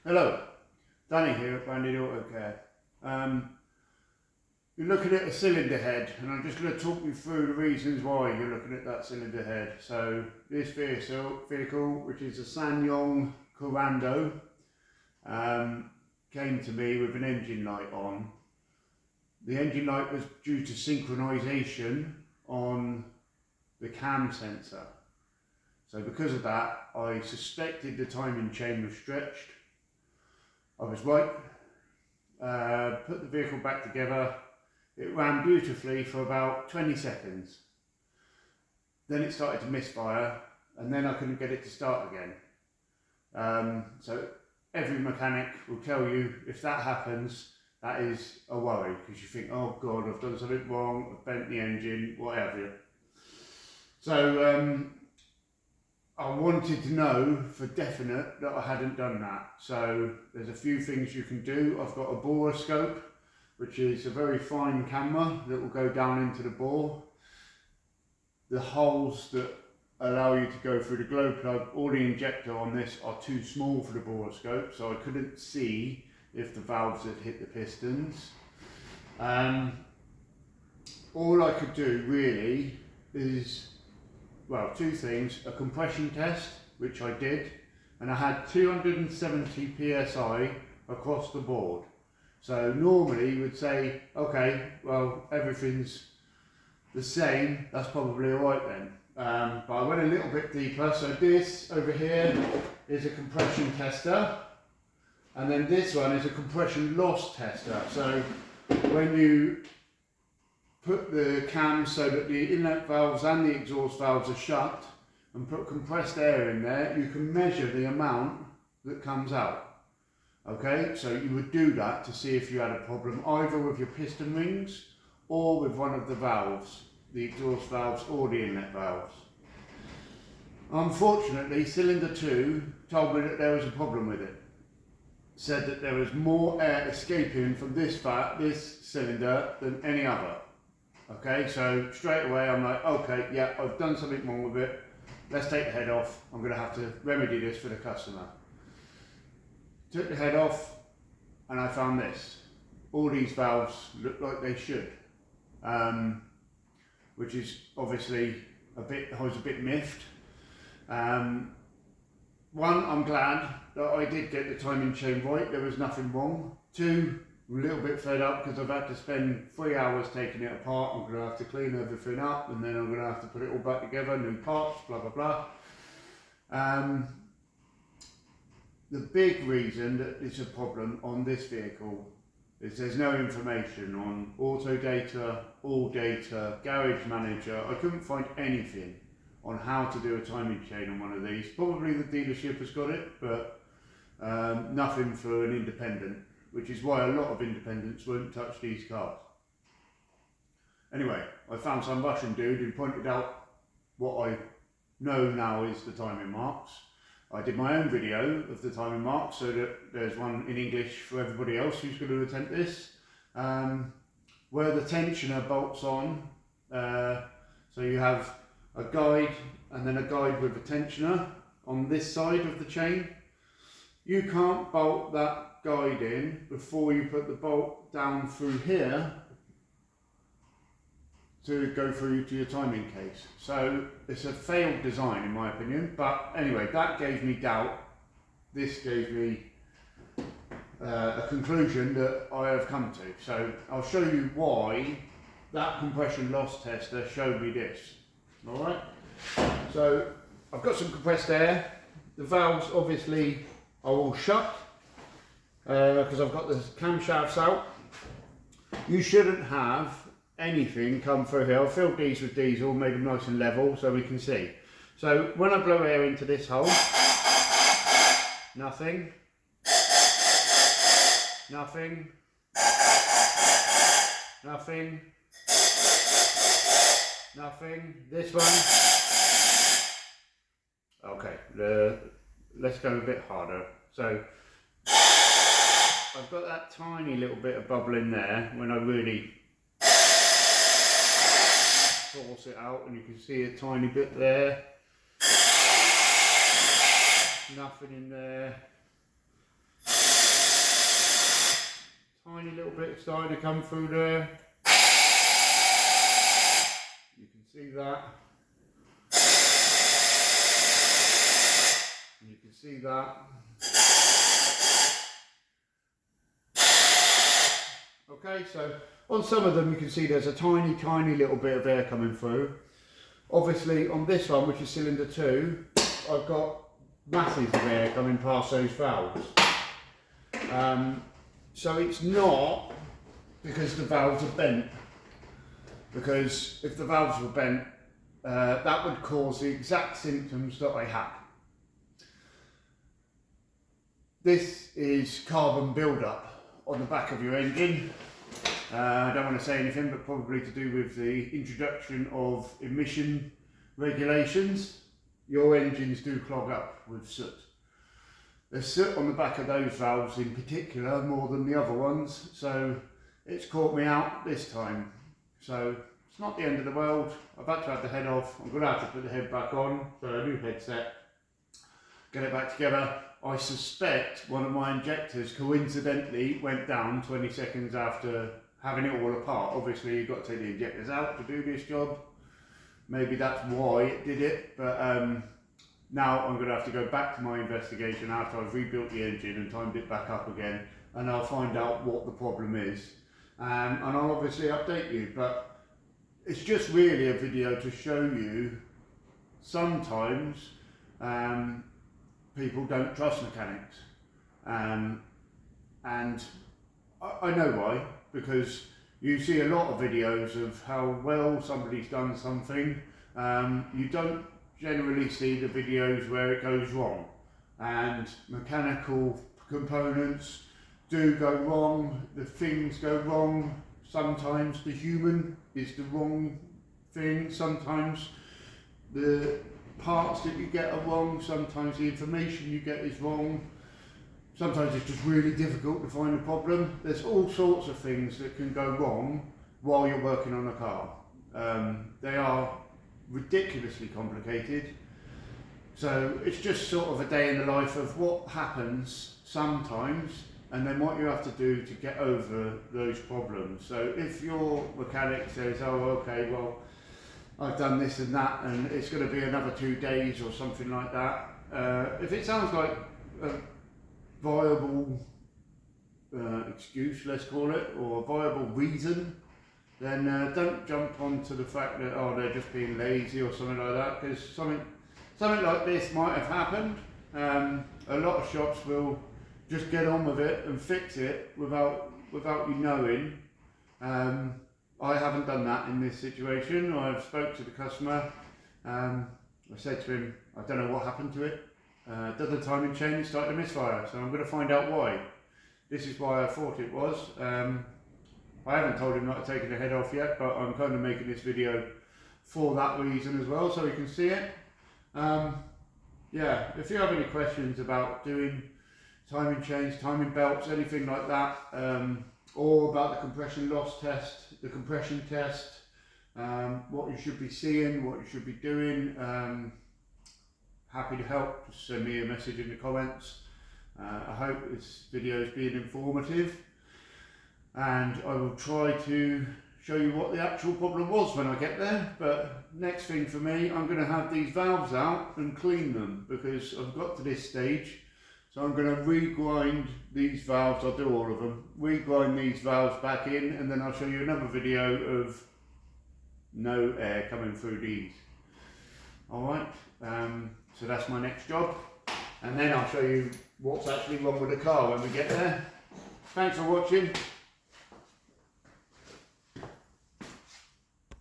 Hello, Danny here at Banded Auto Care. You're looking at a cylinder head, and I'm just going to talk you through the reasons why you're looking at that cylinder head. So this vehicle, which is a SsangYong Corando, came to me with an engine light on. The engine light was due to synchronization on the cam sensor. So because of that, I suspected the timing chain was stretched. I was right, put the vehicle back together. It ran beautifully for about 20 seconds. Then it started to misfire, and then I couldn't get it to start again. So every mechanic will tell you if that happens, that is a worry, because you think, oh God, I've done something wrong, I've bent the engine, what have you. So I wanted to know for definite that I hadn't done that. So there's a few things you can do. I've got a borescope, which is a very fine camera that will go down into the bore. The holes that allow you to go through the glow plug or the injector on this are too small for the borescope, so I couldn't see if the valves had hit the pistons. All I could do really is, well, two things: a compression test, which I did, and I had 270 psi across the board. So normally you would say, okay, well, everything's the same, that's probably alright then. But I went a little bit deeper. So this over here is a compression tester, and then this one is a compression loss tester. So when you put the cams so that the inlet valves and the exhaust valves are shut and put compressed air in there, you can measure the amount that comes out. Okay, so you would do that to see if you had a problem either with your piston rings or with one of the valves, the exhaust valves or the inlet valves. Unfortunately, cylinder 2 told me that there was a problem with it. Said that there was more air escaping from this cylinder than any other. Okay, so straight away I'm like, okay, yeah, I've done something wrong with it. Let's take the head off. I'm going to have to remedy this for the customer. Took the head off, and I found this. All these valves look like they should, which is obviously I was a bit miffed. One, I'm glad that I did get the timing chain right. There was nothing wrong. Two, I'm a little bit fed up because I've had to spend 3 hours taking it apart. I'm going to have to clean everything up, and then I'm going to have to put it all back together, new parts, blah blah blah. The big reason that it's a problem on this vehicle is there's no information on Autodata, AllData, Garage Manager. I couldn't find anything on how to do a timing chain on one of these. Probably the dealership has got it, but nothing for an independent, which is why a lot of independents won't touch these cars. Anyway, I found some Russian dude who pointed out what I know now is the timing marks. I did my own video of the timing marks, so that there's one in English for everybody else who's going to attempt this. Where the tensioner bolts on, so you have a guide and then a guide with a tensioner on this side of the chain. You can't bolt that guide in before you put the bolt down through here to go through to your timing case. So it's a failed design in my opinion, but anyway, that gave me doubt. This gave me a conclusion that I have come to. So I'll show you why that compression loss tester showed me this. Alright, so I've got some compressed air. The valves obviously are all shut because I've got the camshafts out. You shouldn't have anything come through here. I've filled these with diesel, made them nice and level so we can see. So when I blow air into this hole, nothing, nothing, nothing, nothing. This one, okay, let's go a bit harder. So I've got that tiny little bit of bubble in there when I really force it out, and you can see a tiny bit there. Nothing in there. tiny little bit starting to come through there. You can see that. You can see that. Okay, so on some of them you can see there's a tiny little bit of air coming through. Obviously on this one, which is cylinder 2, I've got masses of air coming past those valves. So it's not because the valves are bent, because if the valves were bent, that would cause the exact symptoms that I had. This is carbon build-up on the back of your engine. I don't want to say anything, but probably to do with the introduction of emission regulations. Your engines do clog up with soot. There's soot on the back of those valves in particular, more than the other ones, so it's caught me out this time. So it's not the end of the world. I've had to have the head off. I'm going to have to put the head back on, so a new headset, get it back together. I suspect one of my injectors coincidentally went down 20 seconds after having it all apart. Obviously you've got to take the injectors out to do this job. Maybe that's why it did it, but now I'm going to have to go back to my investigation after I've rebuilt the engine and timed it back up again, and I'll find out what the problem is. And I'll obviously update you, but it's just really a video to show you sometimes people don't trust mechanics. And I know why, because you see a lot of videos of how well somebody's done something. You don't generally see the videos where it goes wrong, and mechanical components do go wrong, the things go wrong. Sometimes the human is the wrong thing, sometimes the parts that you get are wrong, sometimes the information you get is wrong. Sometimes it's just really difficult to find a problem. There's all sorts of things that can go wrong while you're working on a car. They are ridiculously complicated. So it's just sort of a day in the life of what happens sometimes, and then what you have to do to get over those problems. So if your mechanic says, oh okay, well I've done this and that and it's going to be another 2 days or something like that, if it sounds like a viable excuse, let's call it, or a viable reason, then don't jump onto the fact that, oh, they're just being lazy or something like that, because something like this might have happened. A lot of shops will just get on with it and fix it without you knowing. I haven't done that in this situation. I've spoke to the customer. I said to him, I don't know what happened to it. Did the timing chain, it started to misfire, so I'm going to find out why. This is why I thought it was. I haven't told him not to take the head off yet, but I'm kind of making this video for that reason as well, so you can see it. Yeah, if you have any questions about doing timing chains, timing belts, anything like that, or about the compression loss test, the compression test, what you should be seeing, what you should be doing, happy to help. Just send me a message in the comments. I hope this video is being informative, and I will try to show you what the actual problem was when I get there. But next thing for me, I'm going to have these valves out and clean them, because I've got to this stage. So I'm going to regrind these valves. I'll do all of them, regrind these valves back in, and then I'll show you another video of no air coming through these. Alright, so that's my next job, and then I'll show you what's actually wrong with the car when we get there. Thanks for watching.